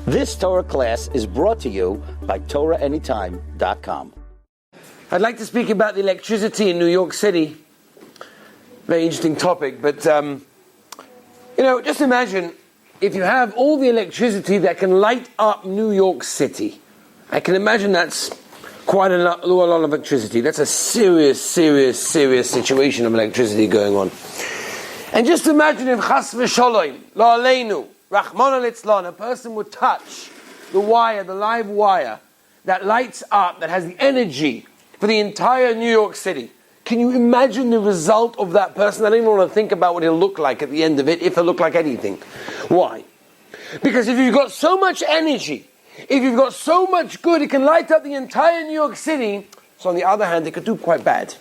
This Torah class is brought to you by TorahAnytime.com. I'd like to speak about the electricity in New York City. Very interesting topic, but just imagine if you have all the electricity that can light up New York City. I can imagine that's quite a lot of electricity. That's a serious situation of electricity going on. And just imagine if Chas v'Sholom, Lo Aleinu, Rachmana litzlan, a person would touch the wire, the live wire, that lights up, that has the energy for the entire New York City. Can you imagine the result of that person? I don't even want to think about what he'll look like at the end of it, if he'll look like anything. Why? Because if you've got so much energy, if you've got so much good, it can light up the entire New York City. So on the other hand, it could do quite bad.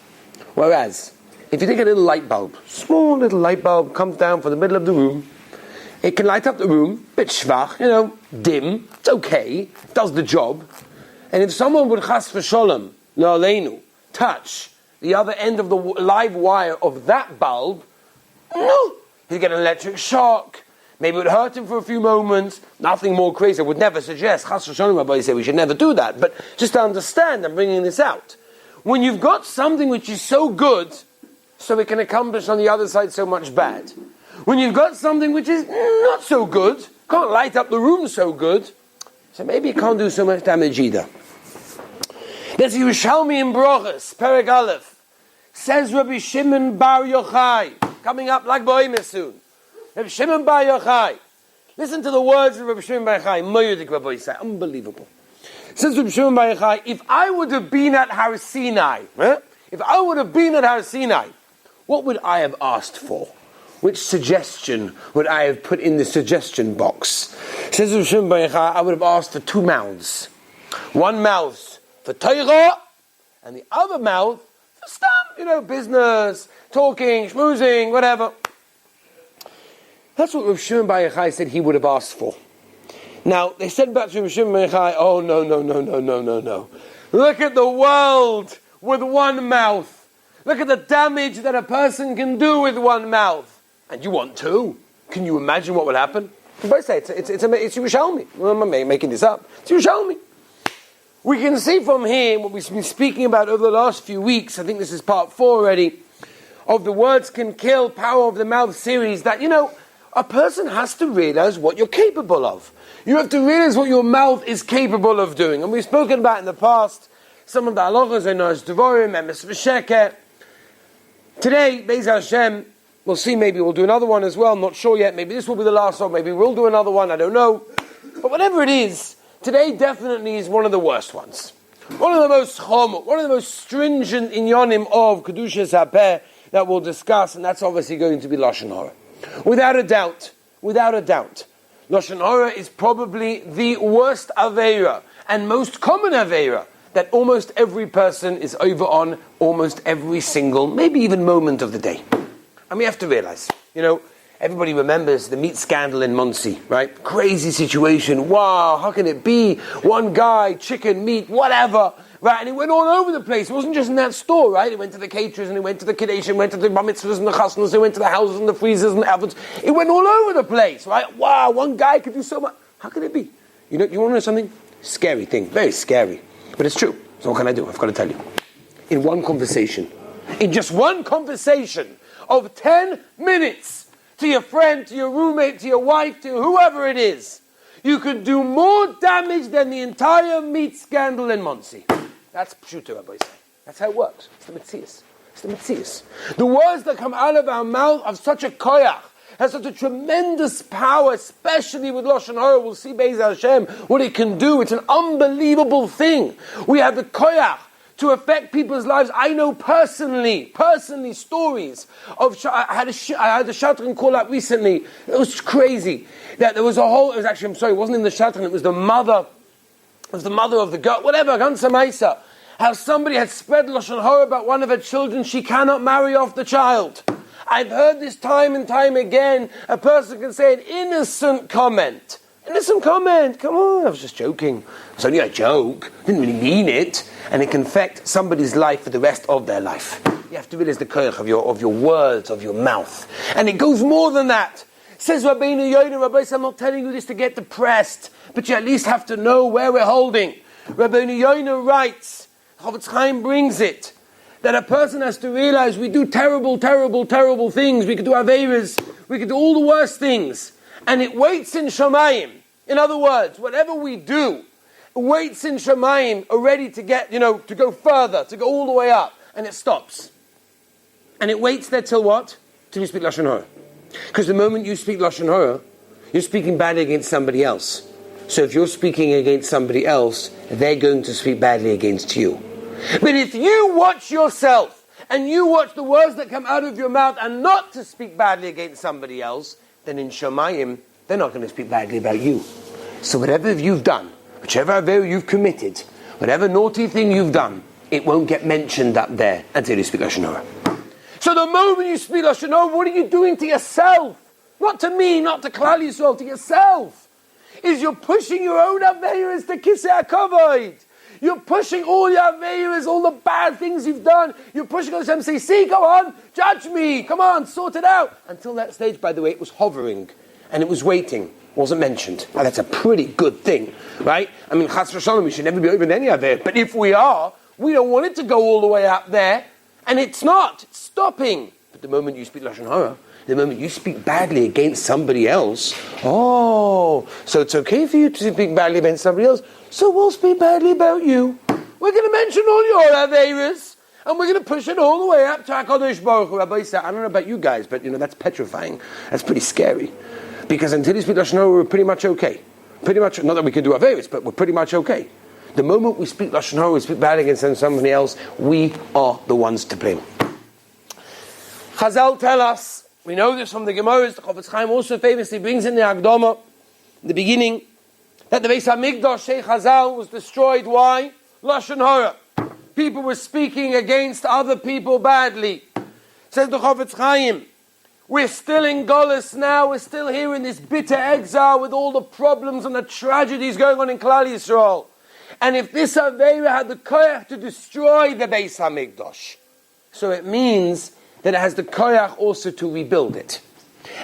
Whereas, if you take a little light bulb, small little light bulb, comes down from the middle of the room, it can light up the room, bit schwach, dim, it's okay, does the job. And if someone would chas v'sholom, lo aleinu, touch the other end of the live wire of that bulb, no, he'd get an electric shock. Maybe it would hurt him for a few moments. Nothing more crazy. I would never suggest, chas v'sholom, Rabbi say we should never do that. But just to understand, I'm bringing this out. When you've got something which is so good, so it can accomplish on the other side so much bad. When you've got something which is not so good, can't light up the room so good, so maybe it can't do so much damage either. There's Yerushalmi in Brochus, Perek Aleph. Says Rabbi Shimon Bar Yochai, coming up like Bohemia soon. Rabbi Shimon Bar Yochai. Listen to the words of Rabbi Shimon Bar Yochai. Moedik Rabbi Yisai. Unbelievable. Says Rabbi Shimon Bar Yochai, if I would have been at Har Sinai, what would I have asked for? Which suggestion would I have put in the suggestion box? Says Rabbi Shimon Bar Yochai, I would have asked for 2 mouths. One mouth for Torah, and the other mouth for stuff, business, talking, schmoozing, whatever. That's what Rabbi Shimon Bar Yochai said he would have asked for. Now, they said back to Rabbi Shimon Bar Yochai, oh, no. Look at the world with one mouth. Look at the damage that a person can do with one mouth. And you want 2. Can you imagine what would happen? I say it's Yerushalmi. I'm making this up. It's Yerushalmi. We can see from here what we've been speaking about over the last few weeks. I think this is part 4 already of the Words Can Kill, Power of the Mouth series. That a person has to realize what you're capable of. You have to realize what your mouth is capable of doing. And we've spoken about in the past some of the halachas and devorim, emes v'sheker. Today, Beis Hashem, we'll see, maybe we'll do another one as well, I'm not sure yet, maybe this will be the last one, maybe we'll do another one, I don't know. But whatever it is, today definitely is one of the worst ones. One of the most chomot, one of the most stringent inyanim of Kedushas HaPeh that we'll discuss, and that's obviously going to be Lashon Hara. Without a doubt, Lashon Hara is probably the worst aveira, and most common aveira, that almost every person is over on almost every single, maybe even moment of the day. And we have to realize, everybody remembers the meat scandal in Monsey, right? Crazy situation. Wow, how can it be? One guy, chicken, meat, whatever, right? And it went all over the place. It wasn't just in that store, right? It went to the caterers, and it went to the Kaddish, and went to the bar mitzvahs and the chasnas, it went to the houses and the freezers and the ovens. It went all over the place, right? Wow, one guy could do so much. How can it be? You want to know something? Scary thing, very scary. But it's true. So what can I do? I've got to tell you. In just one conversation of 10 minutes to your friend, to your roommate, to your wife, to whoever it is, you could do more damage than the entire meat scandal in Monsey. That's pshuto, Rabbi say. That's how it works. It's the metzius. The words that come out of our mouth have such a koyach, has such a tremendous power, especially with Lashon Hara. We'll see Beis Hashem what it can do. It's an unbelievable thing. We have the koyach to affect people's lives. I know personally stories of. I had a shatran call out recently. It was crazy. That there was a whole. It wasn't in the shatran. It was the mother. It was the mother of the girl. Whatever. Gansa Maisa. How somebody had spread Lashon Hara about one of her children. She cannot marry off the child. I've heard this time and time again. A person can say an innocent comment. Come on, I was just joking. It's only a joke. I didn't really mean it. And it can affect somebody's life for the rest of their life. You have to realize the koyach of your words, of your mouth. And it goes more than that. Says Rabbeinu Yoina, Rabbi, I'm not telling you this to get depressed, but you at least have to know where we're holding. Rabbeinu Yoina writes, Chofetz Chaim brings it, that a person has to realize we do terrible, terrible, terrible things. We could do aveiros, we could do all the worst things. And it waits in Shamayim. In other words, whatever we do, it waits in Shamayim, already to get, to go further, to go all the way up. And it stops. And it waits there till what? Till you speak Lashon Hara. Because the moment you speak Lashon Hara, you're speaking badly against somebody else. So if you're speaking against somebody else, they're going to speak badly against you. But if you watch yourself, and you watch the words that come out of your mouth, and not to speak badly against somebody else, then in Shamayim, they're not going to speak badly about you. So whatever you've done, whichever aveira you've committed, whatever naughty thing you've done, it won't get mentioned up there until you speak Lashon Hara. So the moment you speak Lashon Hara, what are you doing to yourself? Not to me, not to Klal Yisrael, to yourself. Is you're pushing your own aveiros to Kisei HaKavod. You're pushing all your aveiros, all the bad things you've done. You're pushing on Hashem, say, see, go on, judge me, come on, sort it out. Until that stage, by the way, it was hovering, and it was waiting, wasn't mentioned. Now that's a pretty good thing, right? I mean, Chas v'Shalom, we should never be over any aveir, but if we are, we don't want it to go all the way up there, and it's not, it's stopping. But the moment you speak Lashon Hara, the moment you speak badly against somebody else, so it's okay for you to speak badly against somebody else, so we'll speak badly about you. We're going to mention all your aveiros, and we're going to push it all the way up to HaKadosh Baruch Hu. Rabbi said, I don't know about you guys, but that's petrifying. That's pretty scary. Because until you speak Lashon Hara, we're pretty much okay. Pretty much, not that we can do aveiros, but we're pretty much okay. The moment we speak Lashon Hara, we speak badly against somebody else, we are the ones to blame. Chazal tell us, we know this from the Gemaras, the Chofetz Chaim also famously brings in the Akdama, in the beginning, that the Beis HaMikdash, Sheikh Chazal, was destroyed. Why? Lashon Hara. People were speaking against other people badly. Says the Chofetz Chaim, we're still in Golus now, we're still here in this bitter exile with all the problems and the tragedies going on in Klal Yisrael. And if this Aveira had the koyach to destroy the Beis HaMikdash, so it means that it has the koyach also to rebuild it.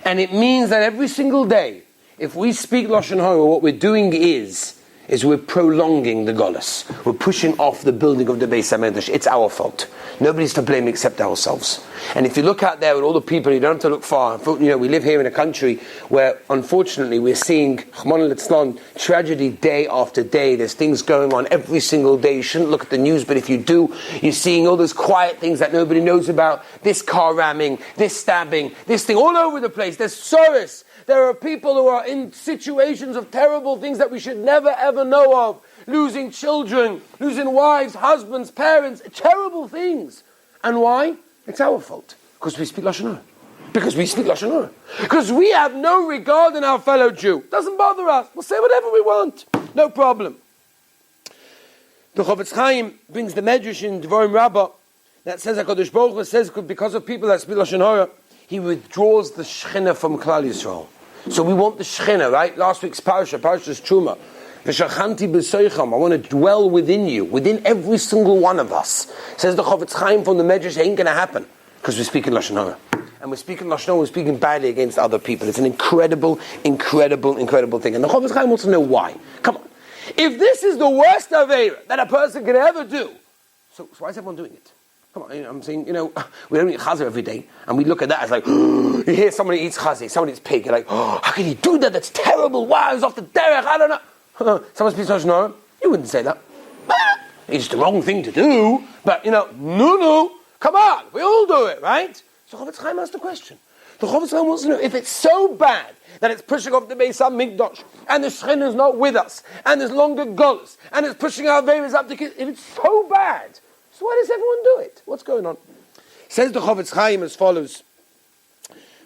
And it means that every single day, if we speak Lashon Hara, what we're doing is we're prolonging the Golus. We're pushing off the building of the Beis HaMikdash. It's our fault. Nobody's to blame except ourselves. And if you look out there with all the people, you don't have to look far. We live here in a country where, unfortunately, we're seeing tragedy day after day. There's things going on every single day. You shouldn't look at the news, but if you do, you're seeing all those quiet things that nobody knows about. This car ramming, this stabbing, this thing, all over the place. There's sorrows. There are people who are in situations of terrible things that we should never ever know of. Losing children, losing wives, husbands, parents, terrible things. And why? It's our fault. Because we speak Lashon Hara. Because we speak Lashon Hara. Because we have no regard in our fellow Jew. Doesn't bother us. We'll say whatever we want. No problem. The Chofetz Chaim brings the Medrash in Devarim Rabbah that says HaKadosh Baruch Hu says because of people that speak Lashon Hara, he withdraws the Shechina from Klal Yisrael. So we want the Shechina, right? Last week's Parashah's Truma. V'shachanti b'soicham, I want to dwell within you, within every single one of us. Says the Chofetz Chaim from the Medrash, ain't going to happen because we're speaking Lashon Hara. And we're speaking Lashon Hara, we're speaking badly against other people. It's an incredible, incredible, incredible thing. And the Chofetz Chaim wants to know why. Come on. If this is the worst aveira that a person can ever do, so why is everyone doing it? Come on, I'm saying, we don't eat chazer every day, and we look at that as like, you hear somebody eats chazer, somebody eats pig, you're like, how can you do that? That's terrible. Wow, it's off the derech, I don't know. Someone speaks Lashon Hara, you wouldn't say that. It's the wrong thing to do, but no, come on, we all do it, right? So Chofetz Chaim asked the question. The Chofetz Chaim wants to know, if it's so bad that it's pushing off the Beis HaMikdash, and the Shechina is not with us, and there's longer Golus, and it's pushing our aveiros up to kids, if it's so bad, so why does everyone do it? What's going on? Says the Chofetz Chaim as follows.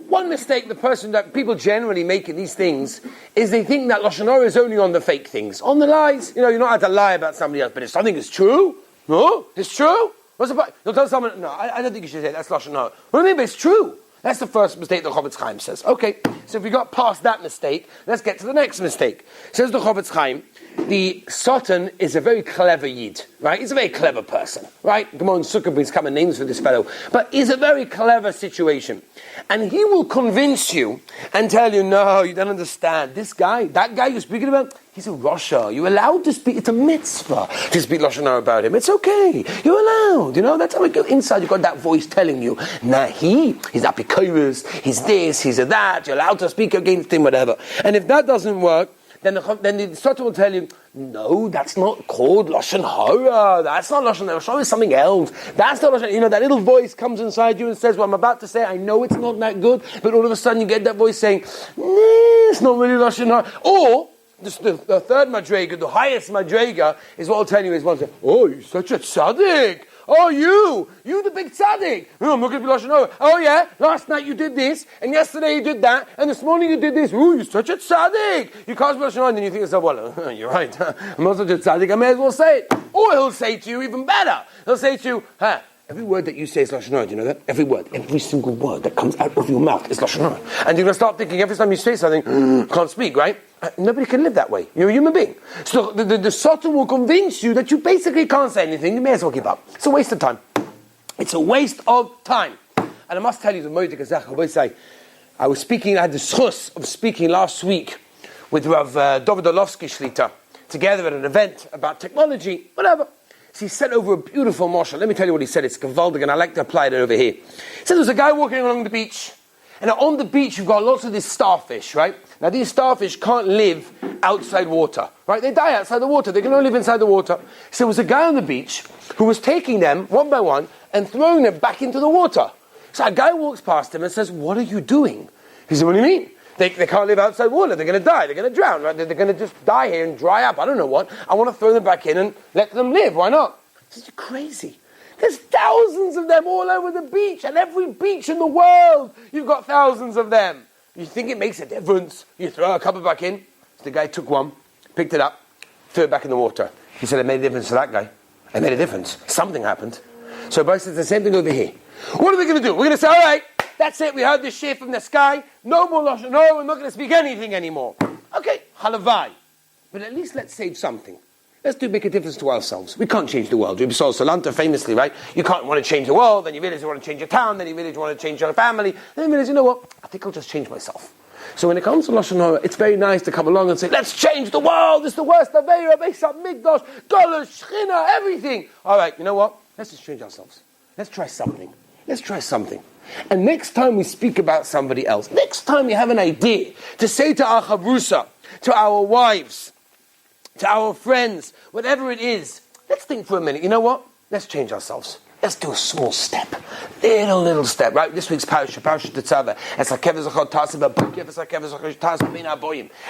One mistake that people generally make in these things is they think that Lashon Hara is only on the fake things, on the lies. You're not allowed to lie about somebody else, but if something is true, no, it's true. What's the point? You'll tell someone, no, I don't think you should say that's Lashon Hara. What do you mean? But it's true. That's the first mistake that Chofetz Chaim says. Okay, So if we got past that mistake, let's get to the next mistake. Says the Chofetz Chaim, the Satan is a very clever Yid, right? He's a very clever person, right? Gemara and Sukkah brings common names for this fellow, but he's a very clever situation. And he will convince you and tell you, no, you don't understand. This guy, that guy you're speaking about, he's a Rasha. You're allowed to speak, it's a mitzvah to speak Lashon Hara about him. It's okay. You're allowed. That's how it goes. Inside you've got that voice telling you, nah, he's apikoros, he's this, he's that, you're allowed to speak against him, whatever. And if that doesn't work, then the Satan will tell you, no, that's not called Lashon Hara. That's not Lashon Hara. Lashon Hara is something else. That's not Lashon. That little voice comes inside you and says, well, I'm about to say, I know it's not that good, but all of a sudden you get that voice saying, nah, it's not really Lashon Hara. Or, the third madrega, the highest madrega, is what I'll tell you is one say, oh, you're such a tzaddik. Oh, you the big tzaddik. Oh, I'm not going to be Lashon Hara. Oh yeah, last night you did this, and yesterday you did that, and this morning you did this. Ooh, you're such a tzaddik. You can't be Lashon Hara, and then you think to yourself, well, you're right. I'm not such a tzaddik, I may as well say it. Or he'll say to you even better. He'll say to you, every word that you say is Lashon Hara, do you know that? Every word, every single word that comes out of your mouth is Lashon Hara. And you're going to start thinking every time you say something, can't speak, right? Nobody can live that way. You're a human being. So the Satan will convince you that you basically can't say anything. You may as well give up. It's a waste of time. It's a waste of time. And I must tell you, the Moed Kazach, I was speaking, I had the schus of speaking last week with Rav David Orlovsky Shlita, together at an event about technology, whatever. So he said over a beautiful marshal. Let me tell you what he said. It's Gavaldig, and I like to apply it over here. He said there was a guy walking along the beach, and on the beach you've got lots of these starfish, right? Now these starfish can't live outside water, right? They die outside the water. They can only live inside the water. So there was a guy on the beach who was taking them one by one and throwing them back into the water. So a guy walks past him and says, what are you doing? He said, what do you mean? They can't live outside water. They're going to die. They're going to drown, right? They're going to just die here and dry up. I don't know what. I want to throw them back in and let them live. Why not? He said, you're crazy. There's thousands of them all over the beach, and every beach in the world, you've got thousands of them. You think it makes a difference? You throw a couple back in. So the guy took one, picked it up, threw it back in the water. He said, it made a difference to that guy. It made a difference. Something happened. So Boy says the same thing over here. What are we going to do? We're going to say, all right, that's it. We heard this shit from the sky. No more Lashon Hara. We're not going to speak anything anymore. Okay, halavai. But at least let's save something. Let's make a difference to ourselves. We can't change the world. Rabbi Salanta famously, right? You can't want to change the world, then you realize you want to change your town, then you realize you want to change your family, then you realize, you know what? I think I'll just change myself. So when it comes to Lashon Hara, it's very nice to come along and say, let's change the world. It's the worst Aveira, Beis Hamikdash, Golosh, Shechina, everything. All right, you know what? Let's just change ourselves. Let's try something. Let's try something. And next time we speak about somebody else, next time you have an idea to say to our chavrusa, to our wives, to our friends, whatever it is, let's think for a minute. You know what? Let's change ourselves. Let's do a small step. Little step, right? This week's parasha Tetzaveh.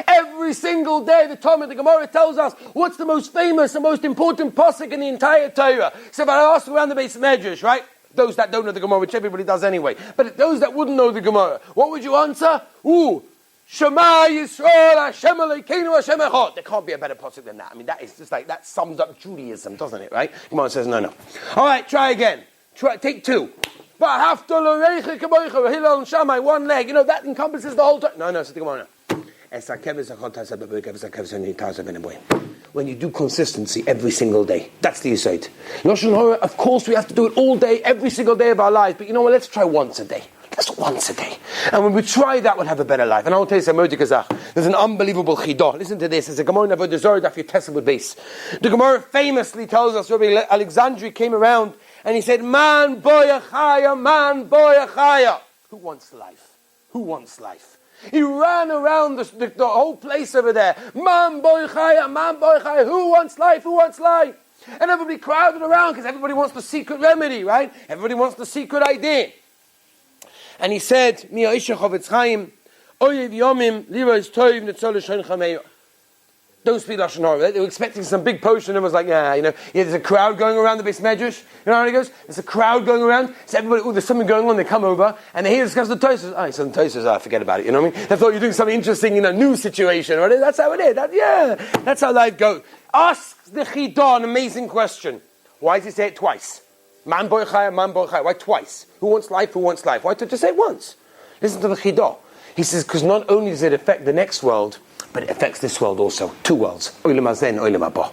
Every single day, the Talmud, the Gemara tells us what's the most famous, the most important posek in the entire Torah. So if I ask around the base medrash, right? Those that don't know the Gemara, which everybody does anyway. But those that wouldn't know the Gemara, what would you answer? Shema Yisrael Hashem Elokeinu Hashem Echad. There can't be a better pasuk than that. I mean, that is just like, that sums up Judaism, doesn't it, right? Gemara says, no. All right, try again. Take two. One leg. That encompasses the whole time. No, says the Gemara. When you do consistency every single day, that's the Yisod. Lashon Hara, of course, we have to do it all day, every single day of our lives. But you know what? Let's try once a day. Just once a day. And when we try that, we'll have a better life. And I will tell you something, there's an unbelievable chidah. Listen to this. There's a Gemara of a Zorah Daf Yotesel with base. The Gemara famously tells us, Rabbi Alexandri came around and he said, Man boyachaya, man boyachaya. Who wants life? Who wants life? He ran around the whole place over there. Man boyachaya, man boyachaya. Who wants life? Who wants life? And everybody crowded around because everybody wants the secret remedy, right? Everybody wants the secret idea. And he said, don't speak Lashon Hara. They were expecting some big potion and was like, there's a crowd going around the Beis Medrash. You know how it goes? There's a crowd going around. So everybody, there's something going on. They come over and they hear discuss the Tosas. So the Tosas, forget about it. You know what I mean? They thought you're doing something interesting in a new situation. Right? That's how it is. That's how life goes. Ask the Chidah an amazing question. Why does he say it twice? Man boy chaya, man boy chaya. Why twice? Who wants life? Who wants life? Why don't you say it once? Listen to the Chidah. He says, because not only does it affect the next world, but it affects this world also. Two worlds. Olam hazeh and olam haba.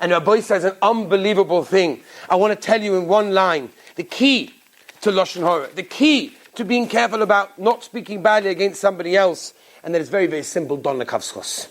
And Rabbi says an unbelievable thing. I want to tell you in one line, the key to Lashon Hara, the key to being careful about not speaking badly against somebody else, and that is very, very simple, Don Kashrus.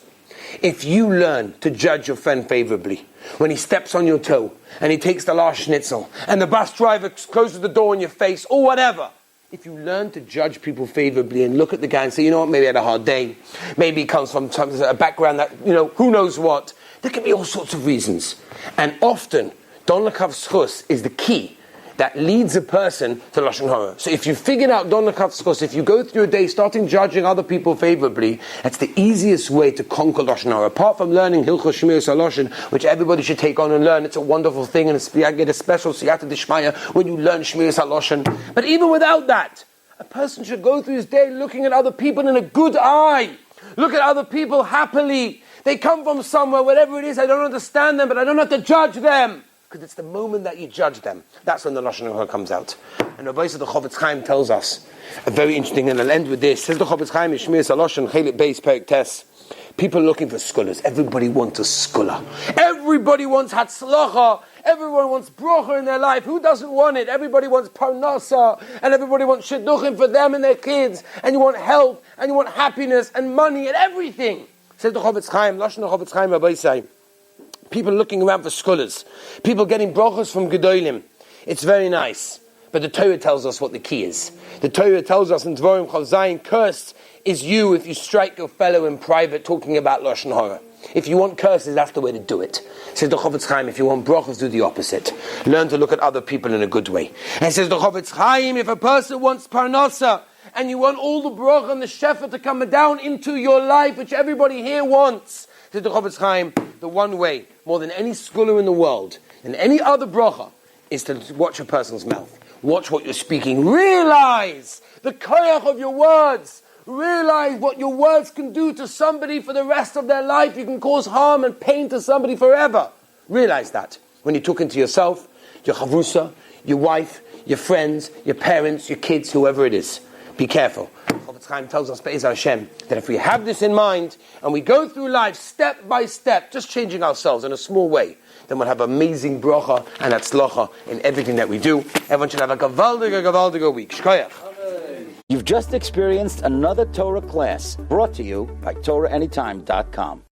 If you learn to judge your friend favorably, when he steps on your toe, and he takes the last schnitzel, and the bus driver closes the door in your face, or whatever, if you learn to judge people favorably and look at the guy and say, you know what, maybe he had a hard day, maybe he comes from a background that, who knows what, there can be all sorts of reasons. And often, Don Kashrus is the key that leads a person to Lashon Hara. So if you figured out Don Kashrus, if you go through a day starting judging other people favorably, that's the easiest way to conquer Lashon Hara. Apart from learning Hilchos Shmiras HaLashon, which everybody should take on and learn, it's a wonderful thing, and you get a special siyata d'shmaya when you learn Shmiras HaLashon. But even without that, a person should go through his day looking at other people in a good eye. Look at other people happily. They come from somewhere, whatever it is, I don't understand them, but I don't have to judge them. Because it's the moment that you judge them. That's when the Lashon Hara comes out. And Rabbi the Chofetz Chaim tells us a very interesting, and I'll end with this. Says the Chofetz Chaim, Shmiras HaLashon, Chelik Beis Perek Tes. People are looking for scholars. Everybody wants a scholar. Everybody wants hatzlacha. Everyone wants bracha in their life. Who doesn't want it? Everybody wants parnasa, and everybody wants shidduchim for them and their kids. And you want health, and you want happiness, and money, and everything. Says the Chofetz Chaim, Lashon the Chofetz Chaim, Rabbi say, people looking around for scholars. People getting brachos from Gedolim. It's very nice. But the Torah tells us what the key is. The Torah tells us in Dvarim Chol Zayin, cursed is you if you strike your fellow in private talking about Lashon Hara. If you want curses, that's the way to do it. Says the Chofetz Chaim, if you want brachos, do the opposite. Learn to look at other people in a good way. And says the Chofetz Chaim, if a person wants parnasa, and you want all the bracha and the shefa to come down into your life, which everybody here wants, says the Chofetz Chaim, the one way, more than any scholar in the world, and any other bracha, is to watch a person's mouth. Watch what you're speaking. Realize the koyach of your words. Realize what your words can do to somebody for the rest of their life. You can cause harm and pain to somebody forever. Realize that. When you're talking to yourself, your chavrusa, your wife, your friends, your parents, your kids, whoever it is. Be careful. Chofetz Chaim tells us, Be'ez Hashem, that if we have this in mind, and we go through life step by step, just changing ourselves in a small way, then we'll have amazing bracha and hatzlacha in everything that we do. Everyone should have a gavaldiga week. Shkoyach. You've just experienced another Torah class brought to you by TorahAnytime.com.